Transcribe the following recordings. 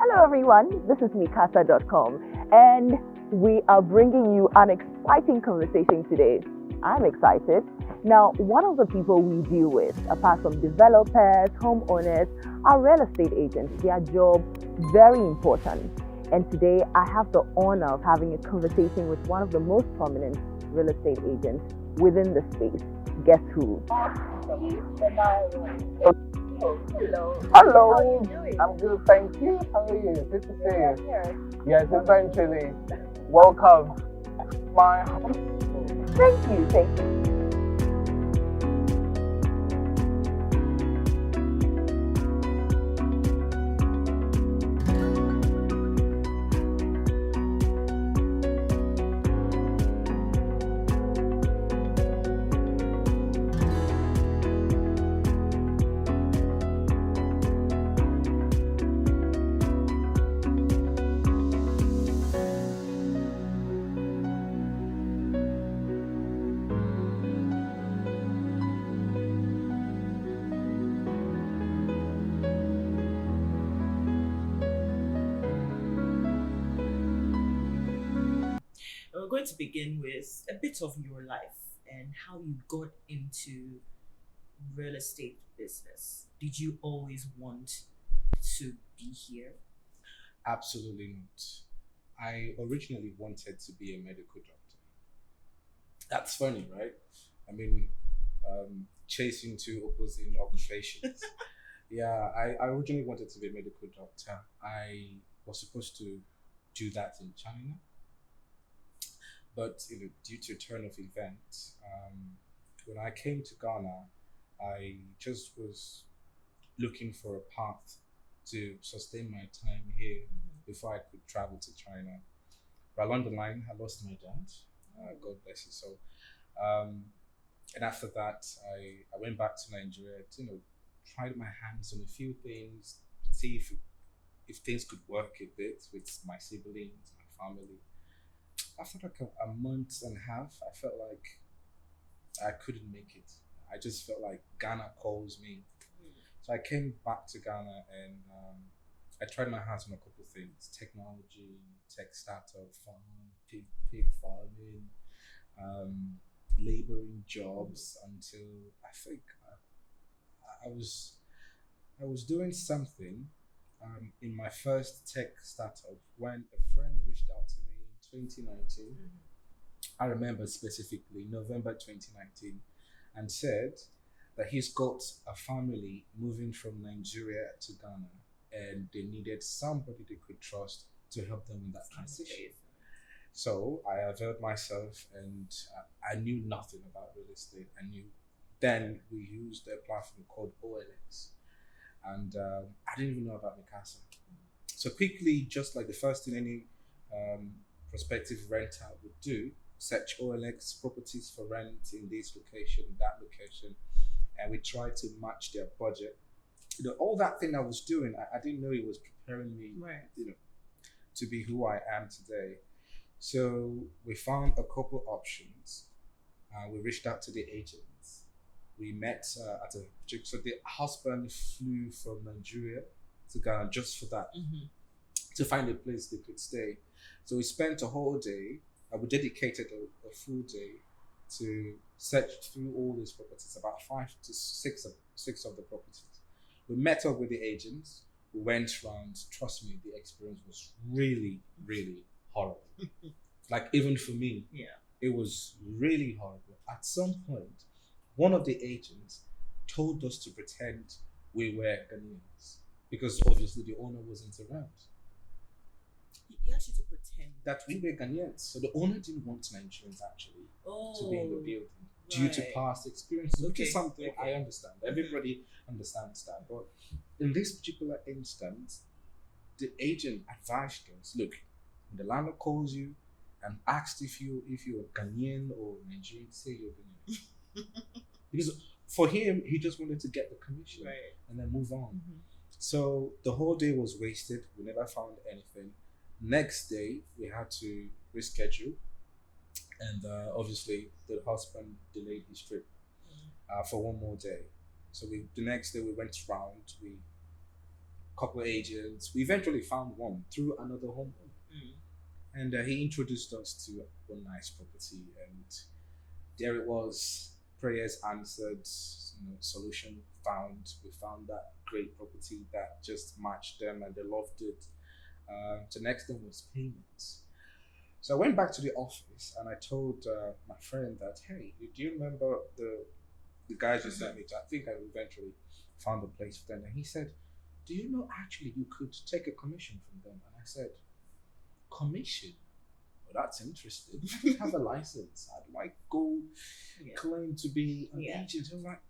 Hello everyone, this is Meqasa.com and we are bringing you an exciting conversation today. I'm excited. Now, one of the people we deal with, apart from developers, homeowners, are real estate agents. Their job, very important. And today I have the honor of having a conversation with one of the most prominent real estate agents within the space. Guess who? Benaiah Rawlings. Hello. Hello. How are you doing? I'm good, thank you. How are you? Good to see Yeah, you. here. Yes, eventually. Welcome. My home. Thank you. We're going to begin with a bit of your life and how you got into real estate business. Did you always want to be here? Absolutely not. I originally wanted to be a medical doctor. That's funny, right? I mean, chasing two opposing occupations. Yeah, I originally wanted to be a medical doctor. I was supposed to do that in China. But due to a turn of events, when I came to Ghana, I just was looking for a path to sustain my time here before I could travel to China. But along the line, I lost my dad. God bless you. So, and after that, I went back to Nigeria to tried my hands on a few things, see if things could work a bit with my siblings, my family. After like a month and a half, I felt like I couldn't make it. I just felt like Ghana calls me. So I came back to Ghana and I tried my hands on a couple of things: technology, tech startup, farm, pig farming, laboring jobs until I think I was doing something in my first tech startup when a friend reached out to me in 2019. I remember specifically November 2019, and said that he's got a family moving from Nigeria to Ghana and they needed somebody they could trust to help them in that transition. So I availed myself, and I knew nothing about real estate. Then we used a platform called OLX, and I didn't even know about Meqasa. So quickly, just like the first thing any prospective renter would do, search OLX properties for rent in this location, that location, and we try to match their budget. All that thing I was doing, I didn't know it was preparing me, to be who I am today. So we found a couple options. We reached out to the agents. We met so the husband flew from Nigeria to Ghana just for that, to find a place they could stay. So we spent a whole day. We dedicated a full day to search through all these properties, about 5 to 6 of the properties. We met up with the agents. We went around. Trust me, the experience was really, really horrible. Like even for me, it was really horrible. At some point, one of the agents told us to pretend we were Ghanaians because obviously the owner wasn't around. He asked you to pretend That we were Ghanaians. So the owner didn't want Nigerians actually to be in the building due to past experiences, which is something I understand. Everybody understands that. But in this particular instance, the agent advised us, look, when the landlord calls you and asks if you're Ghanaian or Nigerian, say you're Ghanaian. Because for him, he just wanted to get the commission and then move on. So the whole day was wasted. We never found anything. Next day, we had to reschedule, and obviously the husband delayed his trip for one more day. So the next day we went round. We couple of agents. We eventually found one through another homeowner. And he introduced us to one nice property, and there it was. Prayers answered, solution found. We found that great property that just matched them, and they loved it. The next thing was payments. So I went back to the office and I told my friend that, hey, do you remember the guys you sent me to? I think I eventually found a place for them, and he said, do you know actually you could take a commission from them? And I said, commission? Well, that's interesting. I have a license. How do I go claim to be an agent? I was like,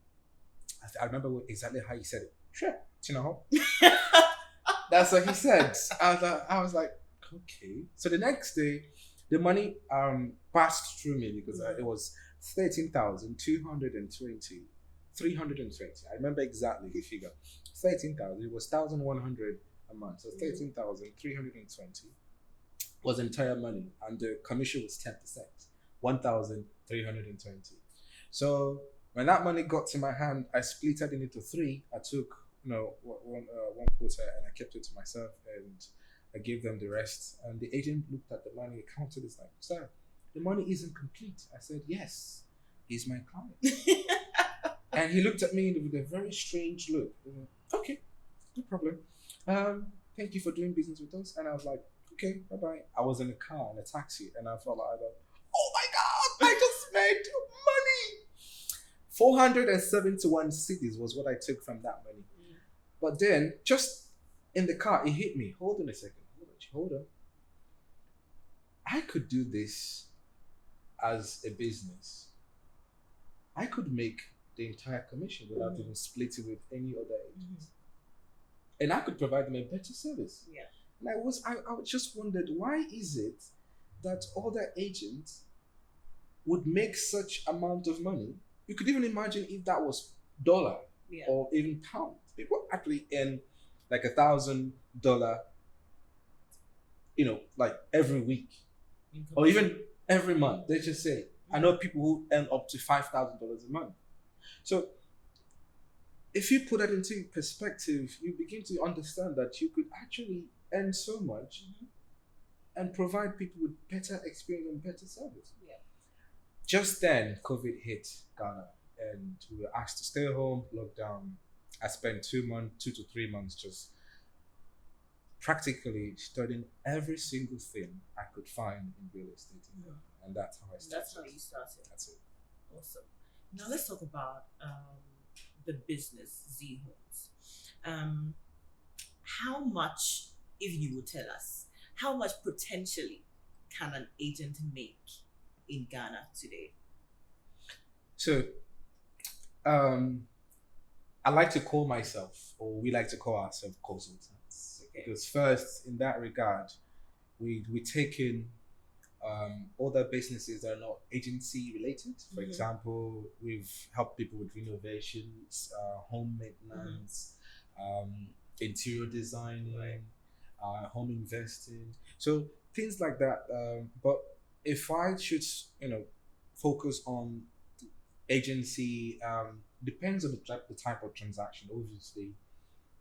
I remember exactly how he said it. Sure. Do you know how? That's what he said. I was like, okay. So the next day, the money passed through me because it was 13,220. 320. I remember exactly the figure. 13,000. It was 1,100 a month. So 13,320 was entire money, and the commission was 10%. 1,320. So when that money got to my hand, I split it into three. I took one quarter and I kept it to myself, and I gave them the rest. And the agent looked at the money, counted it, like, sir, the money isn't complete. I said, yes, he's my client. And he looked at me with a very strange look. Okay, no problem. Thank you for doing business with us. And I was like, okay, bye-bye. I was in a car, in a taxi, and I felt like, oh my God, I just made money. 471 cities was what I took from that money. But then, just in the car, it hit me. Hold on a second. Hold on. I could do this as a business. I could make the entire commission without even splitting with any other agents. And I could provide them a better service. Yeah. And I just wondered, why is it that other agents would make such amount of money? You could even imagine if that was dollar or even pound. People actually earn like $1,000, like every week or even every month. They just say, I know people who earn up to $5,000 a month. So if you put that into perspective, you begin to understand that you could actually earn so much and provide people with better experience and better service. Yeah. Just then, COVID hit Ghana, and we were asked to stay home, lockdown. I spent 2 to 3 months just practically studying every single thing I could find in real estate in Ghana. And that's how I started. That's how you started. That's it. Awesome. Now let's talk about the business, Z Homes. How much, if you would tell us, how much potentially can an agent make in Ghana today? So, I like to call myself, or we like to call ourselves consultants. Okay. Because first, in that regard, we take in other businesses that are not agency related. For example, we've helped people with renovations, home maintenance, interior designing, home investing. So things like that. But if I should, focus on agency, depends on the type of transaction. Obviously,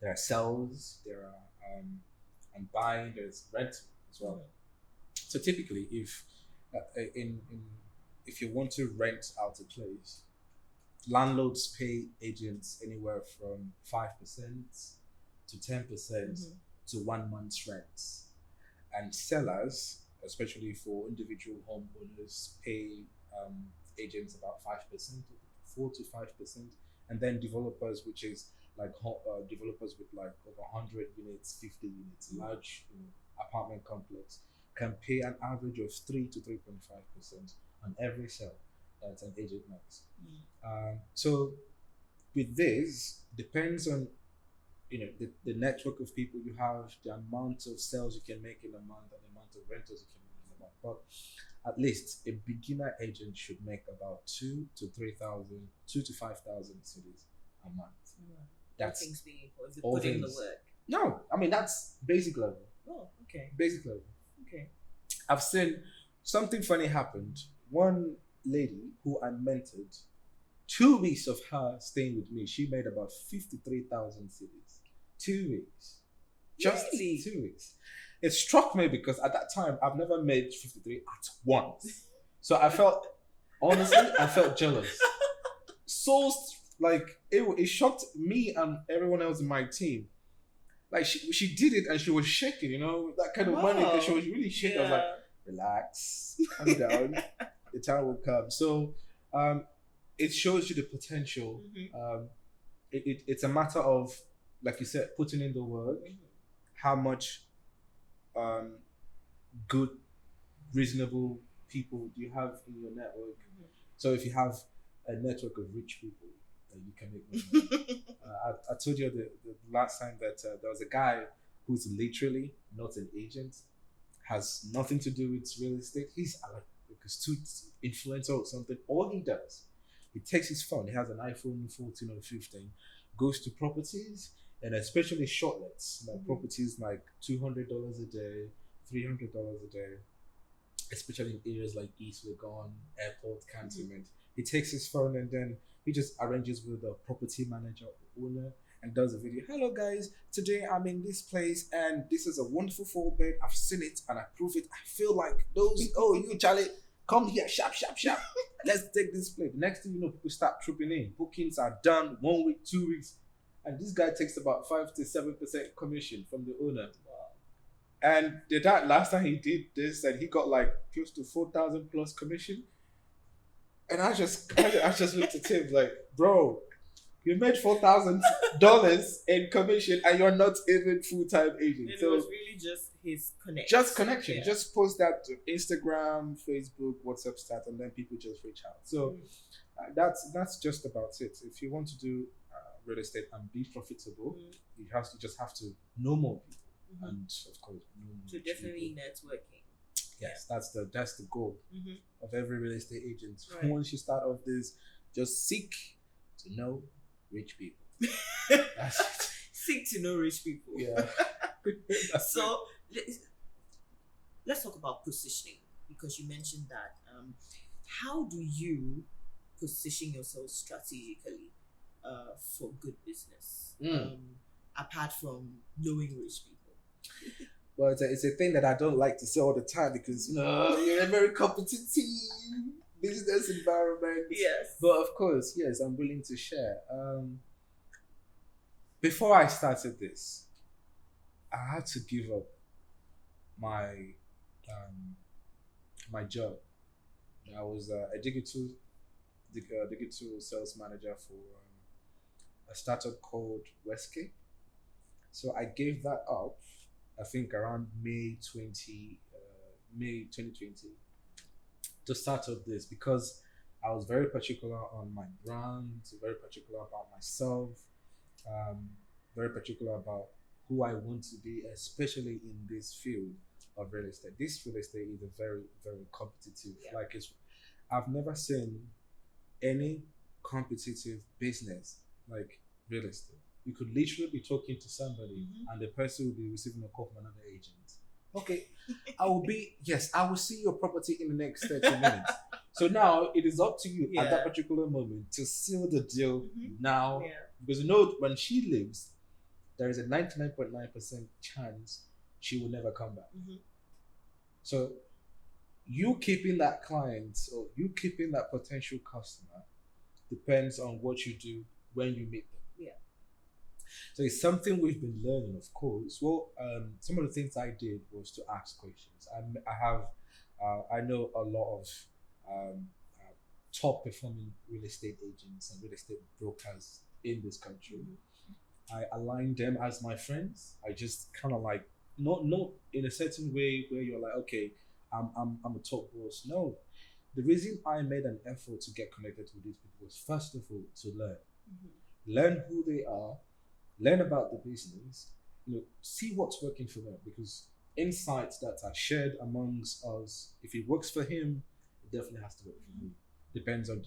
there are sales, there are and buying, there's rent as well. So typically, if you want to rent out a place, landlords pay agents anywhere from 5% to 10% to 1 month's rent, and sellers, especially for individual homeowners, pay agents about 5%, 4 to 5%, and then developers, which is like developers with like over 100 units, 50 units, large apartment complex, can pay an average of 3 to 3.5% on every sale that an agent makes. So with this, depends on the network of people you have, the amount of sales you can make in a month, and the amount of rentals you can make in a month. But at least a beginner agent should make about 2 to 5,000 cities a month. That's all things being equal, if you put in the work. No, I mean that's basic level. Oh, okay. Basic level. Okay. I've seen something funny happened. One lady who I mentored, 2 weeks of her staying with me, she made about 53,000 cities. 2 weeks. Just Really? 2 weeks. It struck me because at that time I've never made 53 at once. So I felt, honestly, I felt jealous. So like it shocked me and everyone else in my team. Like she did it and she was shaking, you know, that kind of money because she was really shaking. I was like, relax, calm down, the time will come. So it shows you the potential. It's a matter of, like you said, putting in the work, how much good, reasonable people do you have in your network. So if you have a network of rich people, then you can make money. I told you the last time that there was a guy who's literally not an agent, has nothing to do with real estate. He's like a student influencer or something. All he does, he takes his phone. He has an iPhone 14 or 15, goes to properties, and especially shortlets, like properties like $200 a day, $300 a day, especially in areas like East Legon, Airport, Cantonment. He takes his phone and then he just arranges with the property manager or owner and does a video. Hello guys, today I'm in this place and this is a wonderful 4-bed. I've seen it and I prove it. I feel like those, oh you Charlie, come here, sharp. Let's take this place. The next thing you know, people start trooping in. Bookings are done 1 week, 2 weeks. And this guy takes about 5 to 7% commission from the owner. And that last time he did this, and he got like close to 4,000 plus commission. And I just looked at him like, bro, you made $4,000 in commission, and you're not even full-time agent. It so was really just his connection. Just connection. Yeah. Just post that to Instagram, Facebook, WhatsApp stat, and then people just reach out. So that's just about it. If you want to do real estate and be profitable, you just have to know more people. And of course, so definitely networking. Yes, that's the goal of every real estate agent. Right. Once you start off this, just seek to know rich people. That's it. Seek to know rich people. Yeah. So let's talk about positioning, because you mentioned that. How do you position yourself strategically for good business, apart from knowing rich people? Well, it's a thing that I don't like to say all the time because, you know, you're in a very competitive business environment. Yes. But of course, yes, I'm willing to share. Before I started this, I had to give up my my job. I was a digital sales manager for a startup called Westgate. So I gave that up, I think around May 2020, to start up this because I was very particular on my brand, very particular about myself, very particular about who I want to be, especially in this field of real estate. This real estate is a very, very competitive. Like I've never seen any competitive business like real estate. You could literally be talking to somebody and the person will be receiving a call from another agent. Okay, I will see your property in the next 30 minutes. So now it is up to you at that particular moment to seal the deal now. Yeah. Because you know, when she leaves, there is a 99.9% chance she will never come back. So you keeping that client or you keeping that potential customer depends on what you do when you meet them. So it's something we've been learning, of course. Well, some of the things I did was to ask questions. I know a lot of top performing real estate agents and real estate brokers in this country. I aligned them as my friends. I just kind of like, not in a certain way where you're like, okay, I'm a top boss. No, the reason I made an effort to get connected with these people was first of all to learn who they are, learn about the business, see what's working for them, because insights that are shared amongst us, if it works for him, it definitely has to work for me. Depends on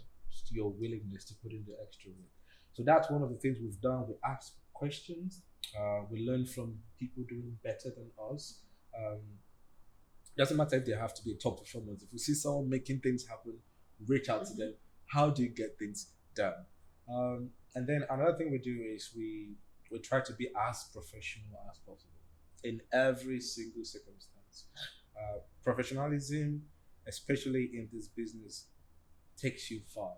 your willingness to put in the extra work. So that's one of the things we've done. We ask questions, we learn from people doing better than us. Doesn't matter if they have to be top performers. If we see someone making things happen, reach out to them. How do you get things done? And then another thing we do is we try to be as professional as possible. in every single circumstance. Professionalism, especially in this business, takes you far.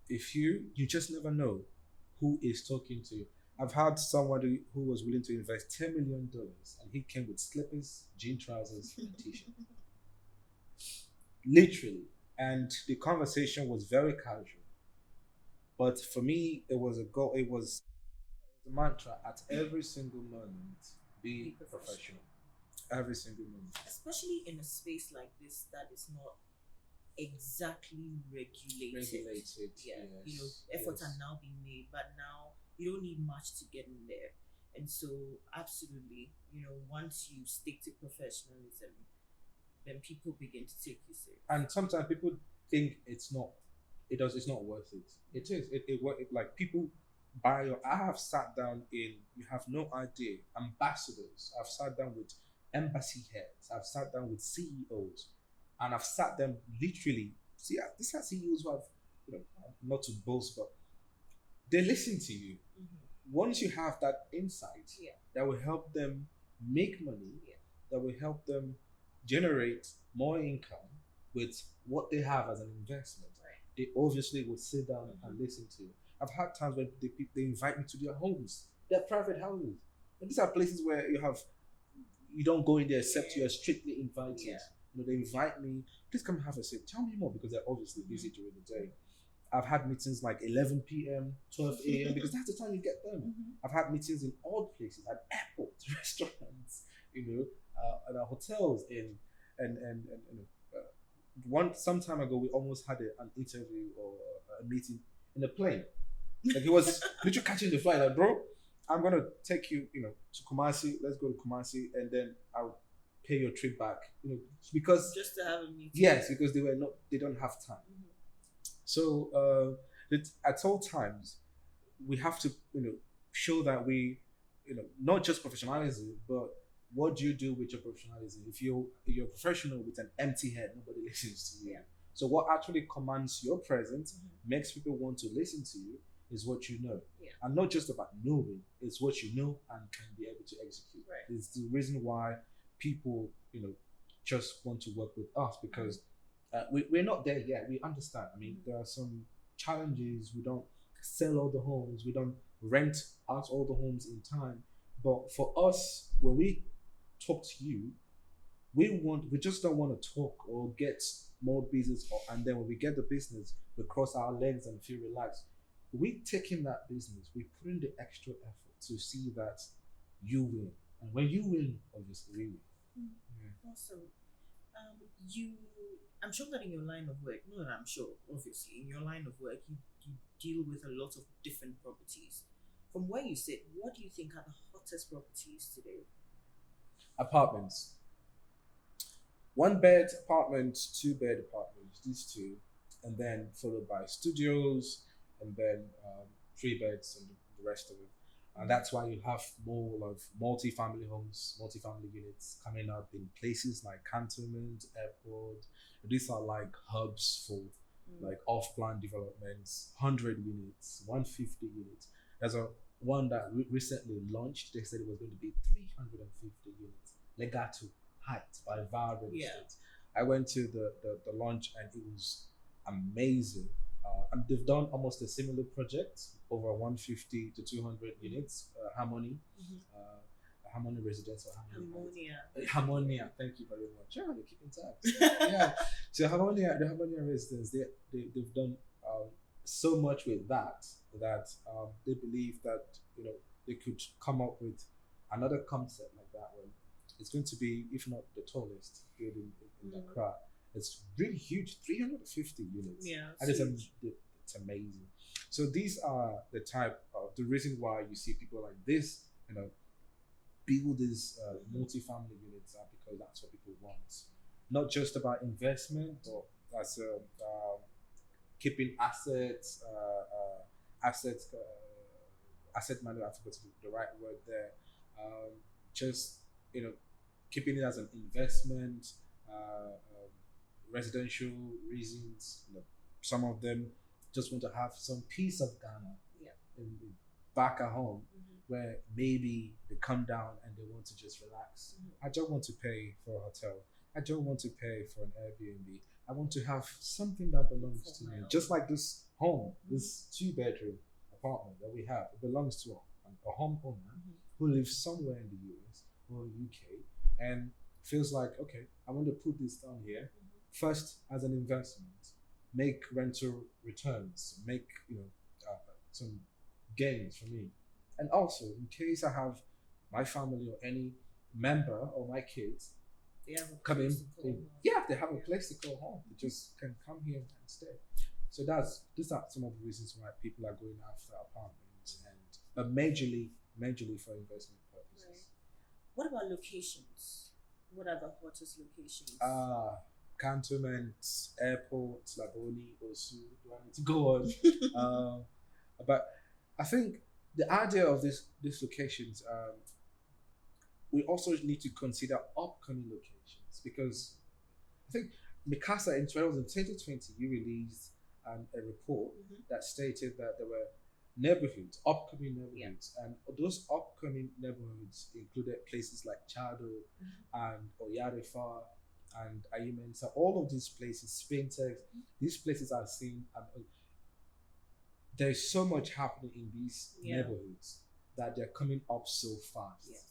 If you just never know who is talking to you. I've had somebody who was willing to invest $10 million and he came with slippers, jean trousers, and t-shirt. Literally. And the conversation was very casual. But for me, it was a goal, it was a mantra at every single moment, be professional. Every single moment. Especially in a space like this that is not exactly regulated. Yeah, Yes, efforts yes. are now being made, but now you don't need much to get in there. And so, absolutely, once you stick to professionalism, then people begin to take you serious. And sometimes people think it's not worth it. It is. Like people buy your. I have sat down in. You have no idea. Ambassadors. I've sat down with embassy heads. I've sat down with CEOs, and I've sat them literally. See, these are CEOs who have, not to boast, but they listen to you. Once you have that insight, that will help them make money. That will help them generate more income with what they have as an investment. They obviously will sit down and listen to you. I've had times when they invite me to their homes, their private houses. And these are places where you don't go in there except you are strictly invited. They invite me, please come have a seat. Tell me more, because they're obviously busy during the day. I've had meetings like 11 p.m., 12 a.m. because that's the time you get them. I've had meetings in odd places, at airports, restaurants, at our hotels, some time ago we almost had an interview or a meeting in a plane. Like he was literally catching the flight. Like, bro, I'm gonna take you, to Kumasi. Let's go to Kumasi, and then I'll pay your trip back. Because just to have a meeting. Yes, because they don't have time. So at all times we have to, show that we, not just professionalism, but what do you do with your professionalism? If you're a professional with an empty head, nobody listens to you. So what actually commands your presence, makes people want to listen to you, is what you know. And not just about knowing, it's what you know and can be able to execute. It's the reason why people, just want to work with us, because we're not there yet. We understand. I mean, there are some challenges. We don't sell all the homes. We don't rent out all the homes in time. But for us, when we talk to you, we just don't want to talk or get more business, and then when we get the business, we cross our legs and feel relaxed. We taking that business, we put in the extra effort to see that you win, and when you win, obviously we win. Awesome. I'm sure that in your line of work, not that I'm sure, obviously, in your line of work, you deal with a lot of different properties. From where you sit, what do you think are the hottest properties today? Apartments. 1-bed apartment, 2-bed apartments, these two, and then followed by studios, and then 3 beds and the rest of it. And that's why you have more of multi-family homes, multi-family units coming up in places like Cantonment, Airport. These are like hubs for like off-plan developments, 100 units, 150 units. There's one that recently launched. They said it was going to be 350 units. Legato Heights by Vibrant Estate. I went to the launch and it was amazing. And they've done almost a similar project, over 150 to 200 units. Harmony, Harmony Residence or Harmonia. Thank you very much. Yeah, you're keeping tabs. Yeah. So the Harmonia Residence, they've done so much with that they believe that they could come up with another concept like that one. It's going to be, if not the tallest building in Accra. It's really huge, 350 units. Yeah, and it's amazing. So these are the reason why you see people like this, build these multi-family units, are because that's what people want. Not just about investment, but that's keeping assets, asset management. I forgot the right word there. Just keeping it as an investment. Residential reasons. Some of them just want to have some piece of Ghana in back at home. where maybe they come down and they want to just relax. I don't want to pay for a hotel. I don't want to pay for an Airbnb. I want to have something that belongs to me. Just like this home, this 2-bedroom apartment that we have, it belongs to a homeowner who lives somewhere in the US or UK and feels like, okay, I want to put this down here first as an investment, make rental returns, make some gains for me, and also in case I have my family or any member or my kids come in, they have a place to call home. They just can come here and stay. So these are some of the reasons why people are going after apartments, and majorly for investment purposes. Right. What about locations? What are the hottest locations? Cantonments, airports, Laboni, Osu. Do I need to go on? But I think the idea of these locations, we also need to consider upcoming locations, because I think Meqasa in 2020 you released a report that stated that there were upcoming neighborhoods, and those upcoming neighborhoods included places like Chado and Oyarifa and Ayumensa. All of these places, Spintex, these places are seen. There's so much happening in these neighborhoods that they're coming up so fast. Yes.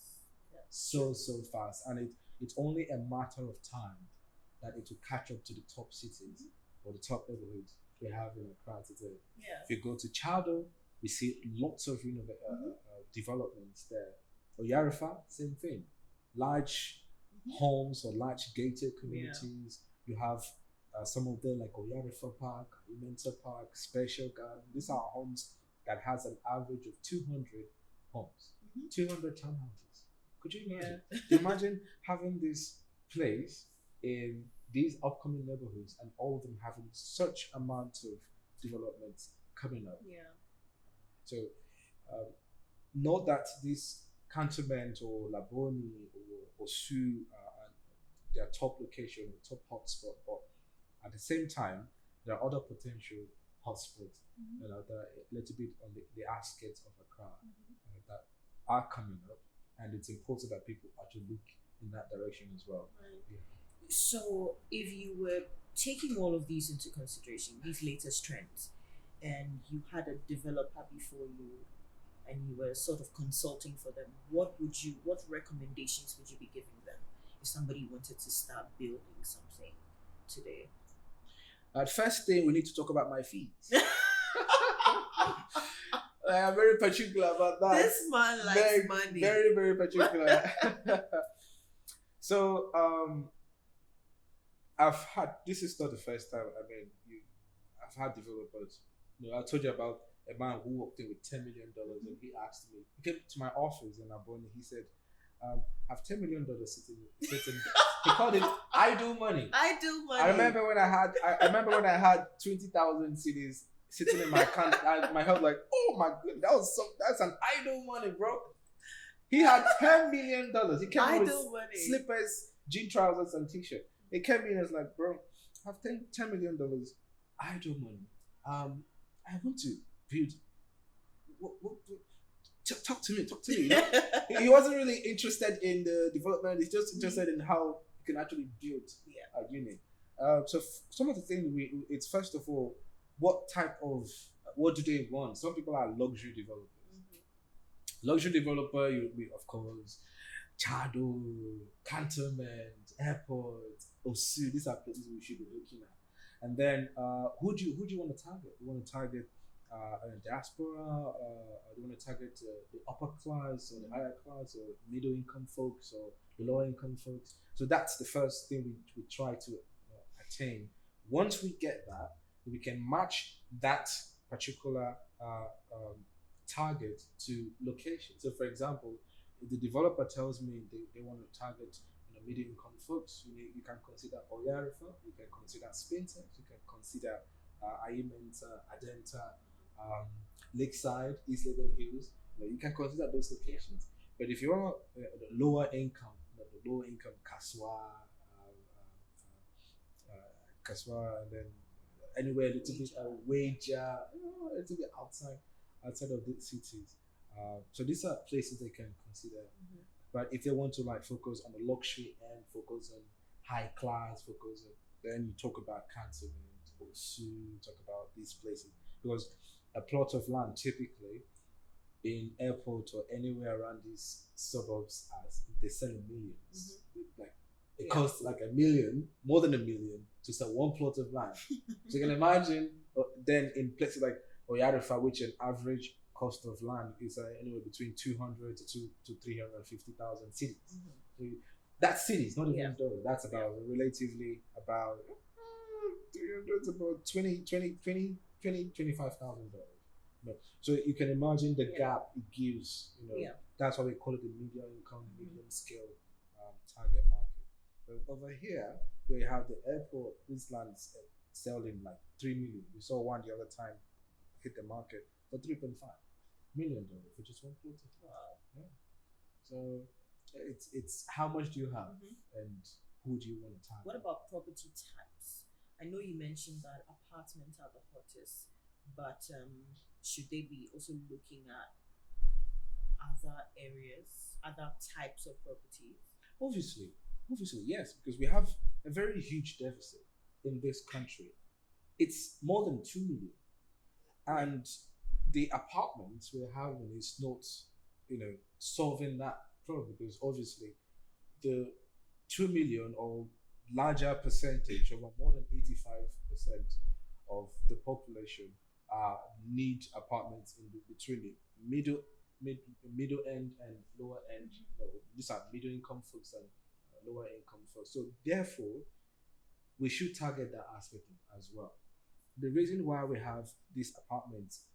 So fast, and it's only a matter of time that it will catch up to the top cities or the top neighborhoods we have in Accra today. If you go to Chado, we see lots of developments there. Oyarifa, same thing. Large homes or large gated communities. You have some of them like Oyarifa Park, Imensa Park, Special Garden. These are homes that has an average of 200 homes, 200 townhouses. Could you imagine? Imagine having this place in these upcoming neighborhoods and all of them having such amount of development coming up. So note that this Cantonment or Laboni or Osu are their top location, top hotspot, but at the same time, there are other potential hotspots that are a little bit on the outskirts of Accra that are coming up, and it's important that people actually look in that direction as well. So if you were taking all of these into consideration, these latest trends, and you had a developer before you and you were sort of consulting for them, what recommendations would you be giving them if somebody wanted to start building something today? First thing, we need to talk about my fees. I am very particular about that. This man likes money. Very, very particular. So, this is not the first time. I mean, I've had developers. I told you about a man who walked in with $10 million and he asked me, he came to my office in Aboni, he said, I have $10 million sitting. He called it idle money. Idle money. I remember when I had 20,000 CDs sitting in my account. My head like, oh my goodness, that's an idle money, bro. He had $10 million. He came in with slippers, jean trousers, and t-shirt. He came in and was like, bro, I have $10 million idle money. I want to build. Talk to me. You know? He wasn't really interested in the development. He's just interested in how you can actually build a unit. So some of the things it's first of all, what do they want? Some people are luxury developers. Luxury developer, of course, Chado, Cantonment, Airport, Osu. These are places we should be looking at. And then, who do you want to target? You want to target diaspora? Do you want to target the upper class or the higher class or middle income folks or the lower income folks? So that's the first thing we try to attain. Once we get that, we can match that particular target to location. So, for example, if the developer tells me they want to target middle income folks, you can consider Oyarifa, you can consider Spintex, you can consider Ayimenta, Adenta, Lakeside, East Legon Hills. You can consider those locations. But if you want the lower income Kaswa, and then anywhere a little bit Wager, a little bit outside of the cities, So these are places they can consider. But if they want to like focus on the luxury end, focus on high class, focus on, then you talk about Cantonment or Sioux, talk about these places. Because a plot of land typically in airport or anywhere around these suburbs, as they sell in millions. Like it costs like $1 million, more than $1 million, to sell one plot of land. So you can imagine. Then in places like Oyarifa, which an average cost of land is anywhere between 200 to 350,000 cities. So that's cities, not even dollars. That's about relatively about 300 to about 25,000 dollars. No. So you can imagine the gap it gives. That's why we call it the medium income, medium scale target market. But over here, where you have the airport, these lands selling like $3 million. We saw one the other time hit the market for $3.5 million for just one plot of land. Yeah. So it's how much do you have and who do you want to target? What about property types? I know you mentioned that apartments are the hottest, but should they be also looking at other areas, other types of properties? Obviously, yes, because we have a very huge deficit in this country. It's more than 2 million. And the apartments we're having is not, solving that problem, because obviously the 2 million or larger percentage, over more than 85% of the population need apartments in between the middle end and lower end. These are middle income folks and lower income folks. So therefore, we should target that aspect as well. The reason why we have these apartments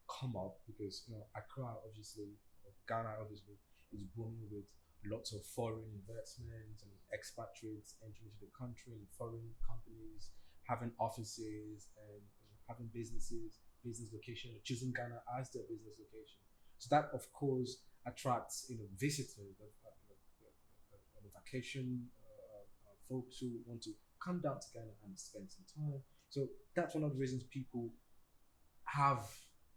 come up, because Accra obviously, or Ghana obviously, is booming with lots of foreign investments and expatriates entering into the country, and foreign companies having offices and having business location, choosing Ghana as their business location. So that of course attracts visitors, vacation folks who want to come down to Ghana and spend some time. So that's one of the reasons people have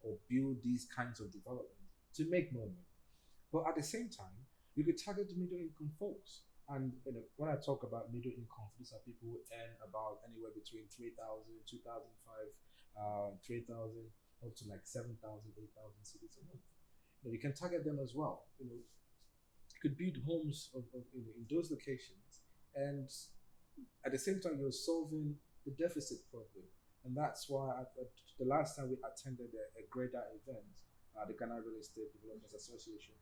or build these kinds of development to make more money. But at the same time, you could target the middle income folks. And when I talk about middle income, these are people who earn about anywhere between 3,000, 2,500, 3,000 up to like 7,000, 8,000 cities a month. You can target them as well. You could build homes in those locations, and at the same time you're solving the deficit problem. And that's why the last time we attended a greater event, the Ghana Real Estate Developers Association,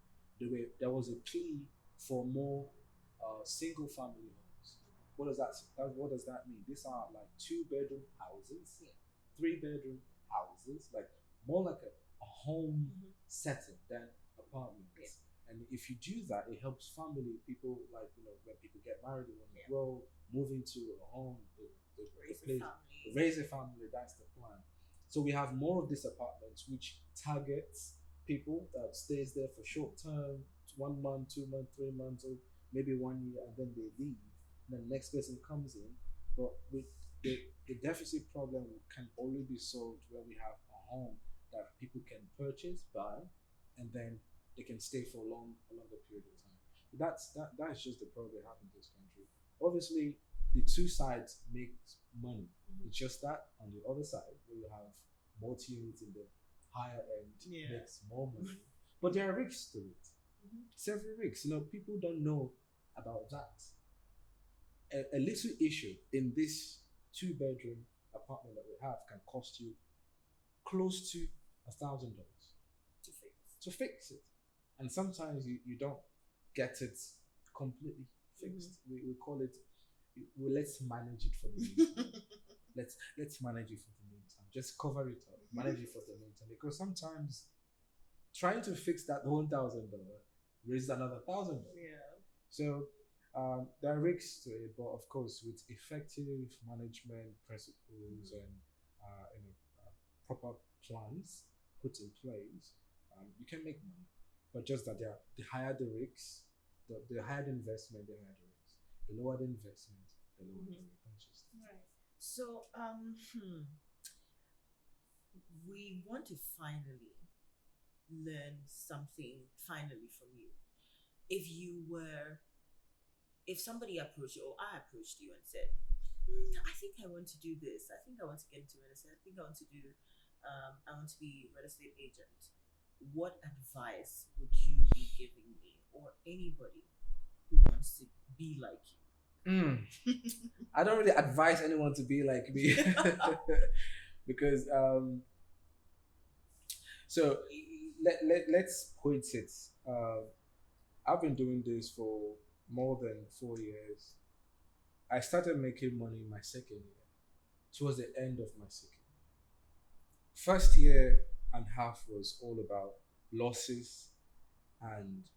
there was a plea for more single family homes. What does that mean? These are like 2-bedroom houses, 3-bedroom houses, like more like a home setting than apartments. And if you do that, it helps people, like when people get married, they want to grow, move into a home, raise a family. That's the plan. So we have more of these apartments which targets people that stays there for short term, 1 month, 2 months, 3 months, or maybe 1 year, and then they leave. And then the next person comes in. But with the deficit problem can only be solved when we have a home that people can purchase, buy, and then they can stay for a longer period of time. That's just the problem we have in this country. Obviously, the two sides make money. It's just that on the other side, where you have multi-units in the higher end, makes more money. But there are risks to it. Several risks. People don't know about that. A little issue in this 2-bedroom apartment that we have can cost you close to $1,000 to fix it. And sometimes you don't get it completely fixed. We call it, let's manage it for the meantime. let's manage it for the meantime. Just cover it up, manage it for the meantime. Because sometimes trying to fix that $1,000 raises another $1,000. So there are risks to it, but of course, with effective management principles and proper plans put in place, you can make money. But just that the higher the risks, the higher the investment, the higher the risks. The lower the investment, the lower the risk. That's just right. So we want to finally learn something finally from you. If somebody approached you or I approached you and said, I think I want to do this. I think I want to get into real estate. I think I want to do, I want to be a real estate agent. What advice would you be giving me or anybody who wants to be like you? I don't really advise anyone to be like me because so let's point it. I've been doing this for more than 4 years. I started making money in my second year, towards the end of my second year. First year and half was all about losses and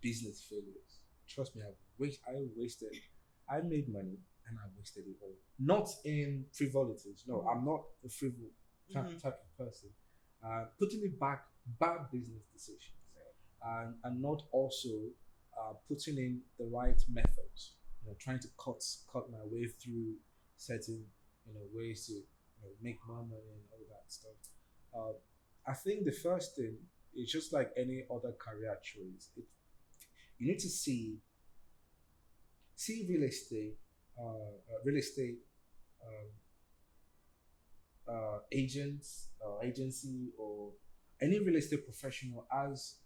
business failures. Trust me, I made money and I wasted it all. Not in frivolities. No, I'm not a frivol type of person. Putting it back, bad business decisions, and not also putting in the right methods. Trying to cut my way through certain ways to make more money and all that stuff. I think the first thing is just like any other career choice. You need to see real estate agents, agency, or any real estate professional as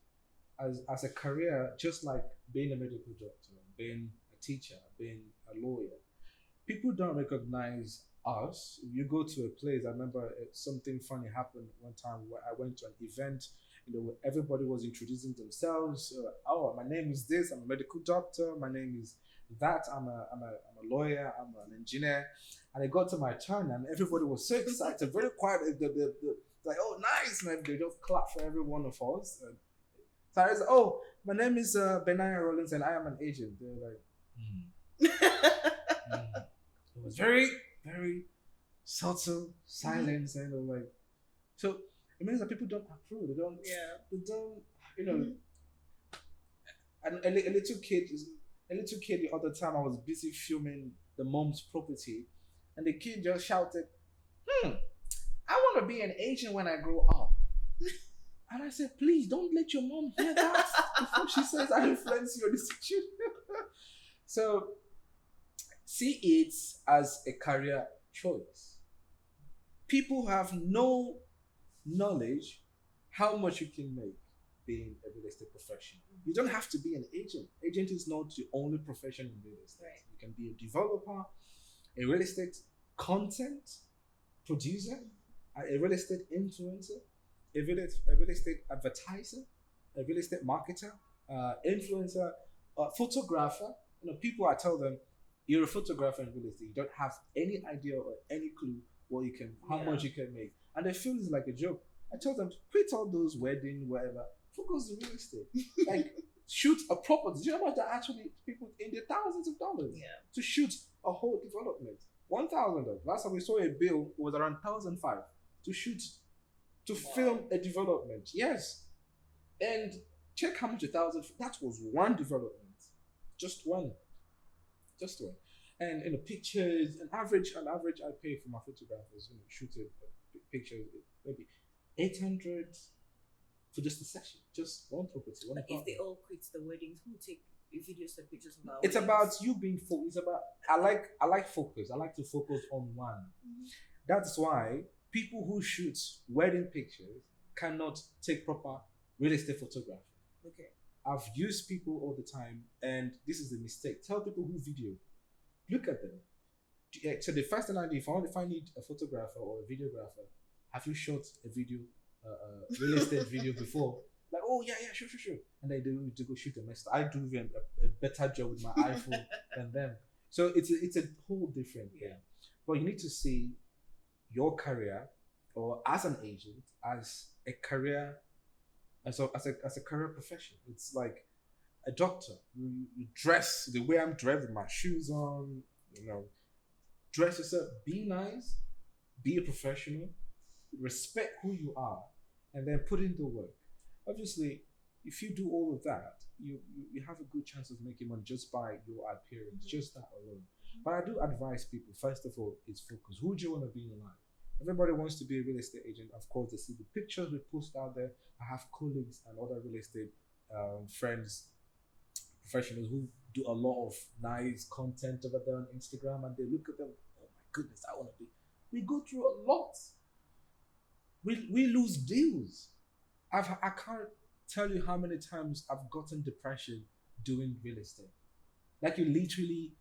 a career, just like being a medical doctor, being a teacher, being a lawyer. People don't recognize us. If you go to a place, I remember something funny happened one time where I went to an event, where everybody was introducing themselves. Oh, my name is this, I'm a medical doctor, my name is that, I'm a lawyer, I'm an engineer. And I got to my turn and everybody was so excited, very quiet. Like, oh, nice, man. They just clap for every one of us. So I was, oh, my name is Benaiah Rawlings and I am an agent. They're like, It was very, very subtle silence, and they were like, so it means that people don't approve. They don't, And a little kid the other time, I was busy filming the mom's property, and the kid just shouted, I want to be an agent when I grow up. And I said, please don't let your mom hear that before she says I influence your decision. So see it as a career choice. People have no knowledge how much you can make being a real estate professional. You don't have to be an agent. Agent is not the only profession in real estate. Right. You can be a developer, a real estate content producer, a real estate influencer, a real estate advertiser, a real estate marketer, influencer, photographer. People, I tell them, you're a photographer in real estate. You don't have any idea or any clue how much you can make, and they feel it's like a joke. I tell them, quit all those wedding, whatever. Focus on real estate. Like, shoot a property. Do you know how much that actually people in the thousands of dollars to shoot a whole development? $1,000. Last time we saw a bill, it was around $1,500 to shoot, to film a development. Yes, and check how much $1,000. That was one development, just one. And pictures, an average I pay for my photographers, shooting pictures, maybe 800 for just a session, just one property. But if they all quit the weddings, who take videos and pictures of our It's weddings? about you being focused. It's about I like focus. I like to focus on one. Mm-hmm. That's why people who shoot wedding pictures cannot take proper real estate photography. Okay. I've used people all the time, and this is a mistake. Tell people who video. Look at them. So the first thing I do, if I need a photographer or a videographer, have you shot a video, real estate video before? Like, oh yeah, sure. And they do to go shoot a mess. I do a better job with my iPhone than them. So it's a whole different thing. Yeah. But you need to see your career, or as an agent, as a career, as a career profession. It's like a doctor. You dress the way I'm dressed with my shoes on, dress yourself, be nice, be a professional, respect who you are, and then put in the work. Obviously, if you do all of that, you have a good chance of making money just by your appearance, just that alone. But I do advise people, first of all, is focus. Who do you want to be in life? Everybody wants to be a real estate agent. Of course, they see the pictures we post out there. I have colleagues and other real estate friends, professionals who do a lot of nice content over there on Instagram, and they look at them. Oh my goodness, I want to be. We go through a lot. We lose deals. I can't tell you how many times I've gotten depression doing real estate. Like, you literally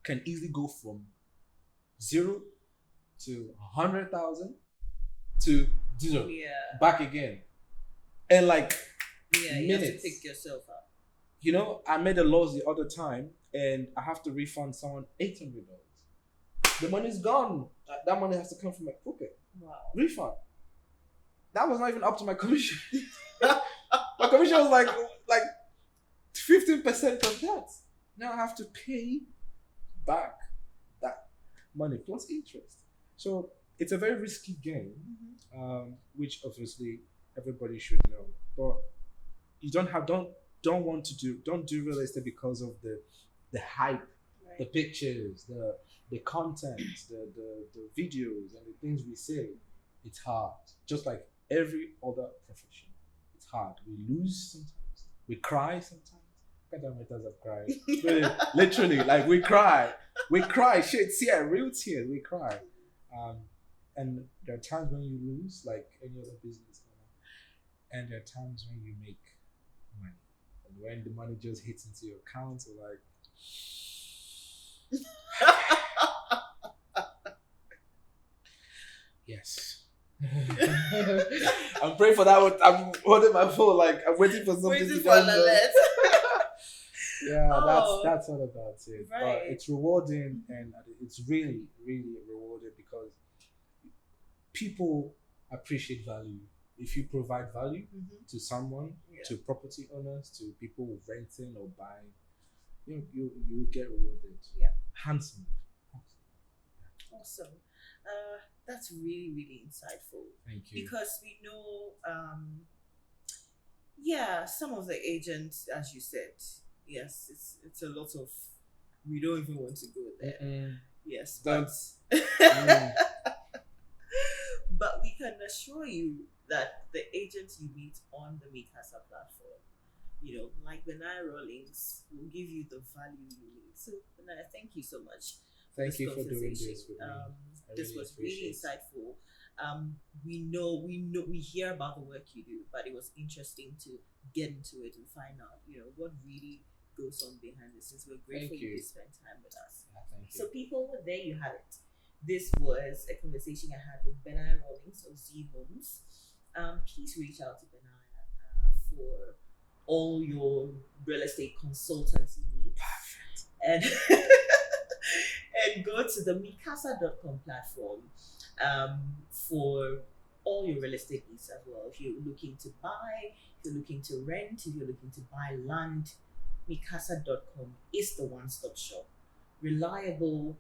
can easily go from 0 to 100,000 to 0 back again, and like you minutes. have to pick yourself up. You know, I made a loss the other time, and I have to refund someone $800. The money's gone. That money has to come from my pocket. Wow. Refund. That was not even up to my commission. My commission was like 15% of that. Now I have to pay back that money plus interest. So it's a very risky game, which obviously everybody should know. But you don't do real estate because of the hype, Right. the pictures, the content, the videos and the things we say. It's hard. Just like every other profession. It's hard. We lose sometimes. We cry sometimes. Cadamitas have cried. Really, literally, like we cry. We cry. Shit, real tears. We cry. And there are times when you lose, like any other business, and there are times when you make money. And when the money just hits into your account, you're like, yes. I'm praying for that one. I'm holding my phone, like I'm waiting for something to for an just alert. Yeah, Oh. that's all about it. Right. But it's rewarding, and it's really, really rewarding because people appreciate value. If you provide value to someone, to property owners, to people renting or buying, you get rewarded. Yeah. Handsome. Awesome. That's really, really insightful. Thank you. Because we know, some of the agents, as you said, yes, it's a lot of, we don't even want to go there. Yes, Don't. but we can assure you that the agents you meet on the Meqasa platform, like Benaiah Rawlings, will give you the value you need. So, Benaiah, thank you so much. Thank this you for doing conversation. this with me. This was really insightful. We hear about the work you do, but it was interesting to get into it and find out, what really goes on behind the scenes. We're grateful you could spend time with us. Yeah, thank you. So people, there you have it. This was a conversation I had with Benaiah Rawlings of Z Homes. Please reach out to Benaiah for all your real estate consultancy needs. Perfect. And and go to the Meqasa.com platform for all your real estate needs as well. If you're looking to buy, if you're looking to rent, if you're looking to buy land, Meqasa.com is the one-stop shop. Reliable,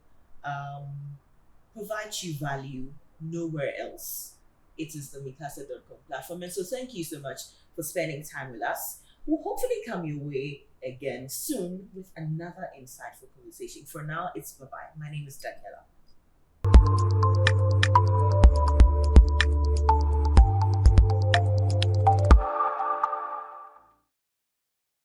provides you value nowhere else. It is the Meqasa.com platform. And so thank you so much for spending time with us. We'll hopefully come your way again soon with another insightful conversation. For now, it's bye-bye. My name is Daniela.